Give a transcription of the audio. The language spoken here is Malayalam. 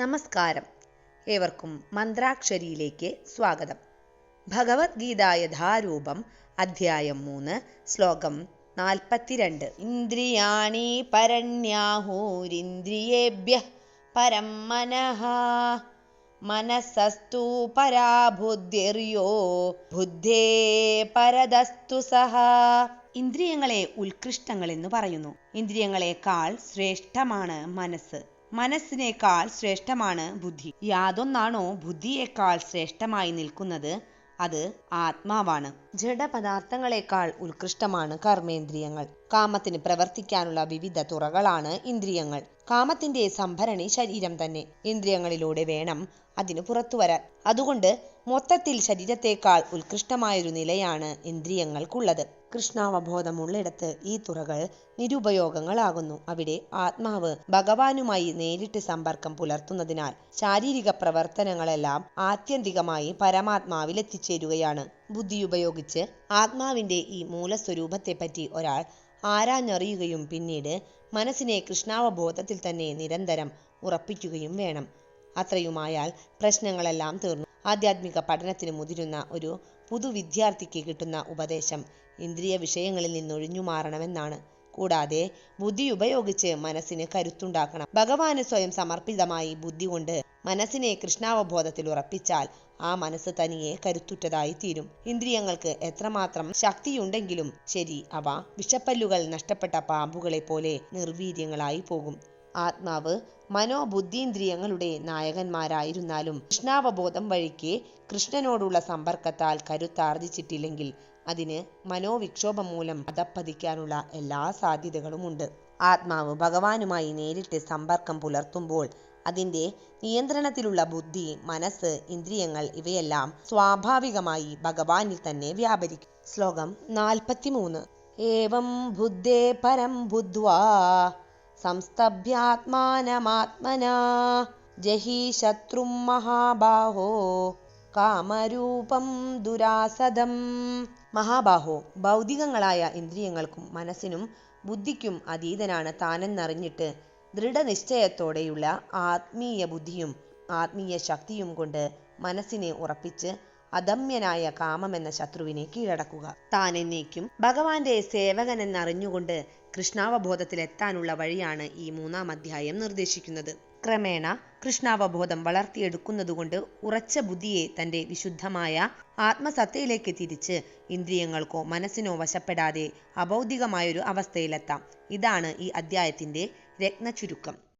നമസ്കാരം. ഏവർക്കും മന്ത്രാക്ഷരിയിലേക്ക് സ്വാഗതം. ഭഗവത്ഗീത യഥാരൂപം അധ്യായം 3 ശ്ലോകം 42. ഇന്ദ്രിയാണി പരണ്യാഹൂരിന്ദ്രിയേഭ്യഃ പരം മനഃ മനസ്സസ്തു പരാ ബുദ്ധിർയോ ബുദ്ധേ പരതസ്തു സഹ. ഇന്ദ്രിയങ്ങളെ ഉത്കൃഷ്ടങ്ങൾ എന്ന് പറയുന്നു. ഇന്ദ്രിയങ്ങളെക്കാൾ ശ്രേഷ്ഠമാണ് മനസ്സ്. മനസ്സിനേക്കാൾ ശ്രേഷ്ഠമാണ് ബുദ്ധി. യാതൊന്നാണോ ബുദ്ധിയേക്കാൾ ശ്രേഷ്ഠമായി നിൽക്കുന്നത് അത് ആത്മാവാണ്. ജഡപദാർത്ഥങ്ങളെക്കാൾ ഉത്കൃഷ്ടമാണ് കർമ്മേന്ദ്രിയങ്ങൾ. കാമത്തിന് പ്രവർത്തിക്കാനുള്ള വിവിധ തുറകളാണ് ഇന്ദ്രിയങ്ങൾ. കാമത്തിന്റെ സംഭരണി ശരീരം തന്നെ. ഇന്ദ്രിയങ്ങളിലൂടെ വേണം അതിന് പുറത്തു വരാൻ. അതുകൊണ്ട് മൊത്തത്തിൽ ശരീരത്തെക്കാൾ ഉത്കൃഷ്ടമായൊരു നിലയാണ് ഇന്ദ്രിയങ്ങൾക്കുള്ളത്. കൃഷ്ണാവബോധമുള്ളിടത്ത് ഈ തുറകൾ നിരുപയോഗങ്ങളാകുന്നു. അവിടെ ആത്മാവ് ഭഗവാനുമായി നേരിട്ട് സമ്പർക്കം പുലർത്തുന്നതിനാൽ ശാരീരിക പ്രവർത്തനങ്ങളെല്ലാം ആത്യന്തികമായി പരമാത്മാവിൽ എത്തിച്ചേരുകയാണ്. ബുദ്ധിയുപയോഗിച്ച് ആത്മാവിന്റെ ഈ മൂലസ്വരൂപത്തെപ്പറ്റി ഒരാൾ ആരാഞ്ഞറിയുകയും പിന്നീട് മനസ്സിനെ കൃഷ്ണാവബോധത്തിൽ തന്നെ നിരന്തരം ഉറപ്പിക്കുകയും വേണം. അത്രയുമായാൽ പ്രശ്നങ്ങളെല്ലാം തീർന്നു. ആധ്യാത്മിക പഠനത്തിന് മുതിരുന്ന ഒരു പുതുവിദ്യാർത്ഥിക്ക് കിട്ടുന്ന ഉപദേശം ഇന്ദ്രിയ വിഷയങ്ങളിൽ നിന്നൊഴിഞ്ഞു മാറണമെന്നാണ്. കൂടാതെ ബുദ്ധി ഉപയോഗിച്ച് മനസ്സിന് കരുത്തുണ്ടാക്കണം. ഭഗവാന് സ്വയം സമർപ്പിതമായി ബുദ്ധി കൊണ്ട് മനസ്സിനെ കൃഷ്ണാവബോധത്തിൽ ഉറപ്പിച്ചാൽ ആ മനസ്സ് തനിയെ കരുത്തുറ്റതായി തീരും. ഇന്ദ്രിയങ്ങൾക്ക് എത്രമാത്രം ശക്തിയുണ്ടെങ്കിലും ശരി, അവ വിഷപ്പല്ലുകൾ നഷ്ടപ്പെട്ട പാമ്പുകളെ പോലെ നിർവീര്യങ്ങളായി പോകും. ആത്മാവ് മനോബുദ്ധീന്ദ്രിയങ്ങളുടെ നായകന്മാരായിരുന്നാലും കൃഷ്ണാവബോധം വഴിക്ക് കൃഷ്ണനോടുള്ള സമ്പർക്കത്താൽ കരുത്താർജിച്ചിട്ടില്ലെങ്കിൽ അതിന് മനോവിക്ഷോഭം മൂലം അധപ്പതിക്കാനുള്ള എല്ലാ സാധ്യതകളുമുണ്ട്. ആത്മാവ് ഭഗവാനുമായി നേരിട്ട് സമ്പർക്കം പുലർത്തുമ്പോൾ അതിന്റെ നിയന്ത്രണത്തിലുള്ള ബുദ്ധി, മനസ്സ്, ഇന്ദ്രിയങ്ങൾ ഇവയെല്ലാം സ്വാഭാവികമായി ഭഗവാനിൽ തന്നെ വ്യാപരിക്കും. ശ്ലോകം 43. ഏവം ബുദ്ധേ പരം ബുദ്ധ്വാ സംസ്തഭ്യാത്മാനമാത്മനാ ജഹി ശത്രും മഹാബാഹോ കാമരൂപം ദുരാസദം. മഹാബാഹോ, ഭൗതികങ്ങളായ ഇന്ദ്രിയങ്ങൾക്കും മനസ്സിനും ബുദ്ധിക്കും അതീതനാണ് താനെന്നറിഞ്ഞിട്ട് ദൃഢനിശ്ചയത്തോടെയുള്ള ആത്മീയ ബുദ്ധിയും ആത്മീയ ശക്തിയും കൊണ്ട് മനസ്സിനെ ഉറപ്പിച്ച് അദമ്യനായ കാമമെന്ന ശത്രുവിനെ കീഴടക്കുക. താൻ എന്നേക്കും ഭഗവാന്റെ സേവകനെന്നറിഞ്ഞുകൊണ്ട് കൃഷ്ണാവബോധത്തിലെത്താനുള്ള വഴിയാണ് ഈ 3-ാം അധ്യായം നിർദ്ദേശിക്കുന്നത്. ക്രമേണ കൃഷ്ണാവബോധം വളർത്തിയെടുക്കുന്നതുകൊണ്ട് ഉറച്ച ബുദ്ധിയെ തന്റെ വിശുദ്ധമായ ആത്മസത്തയിലേക്ക് തിരിച്ച് ഇന്ദ്രിയങ്ങൾക്കോ മനസ്സിനോ വശപ്പെടാതെ അഭൗതികമായൊരു അവസ്ഥയിലെത്താം. ഇതാണ് ഈ അധ്യായത്തിന്റെ രത്നചുരുക്കം.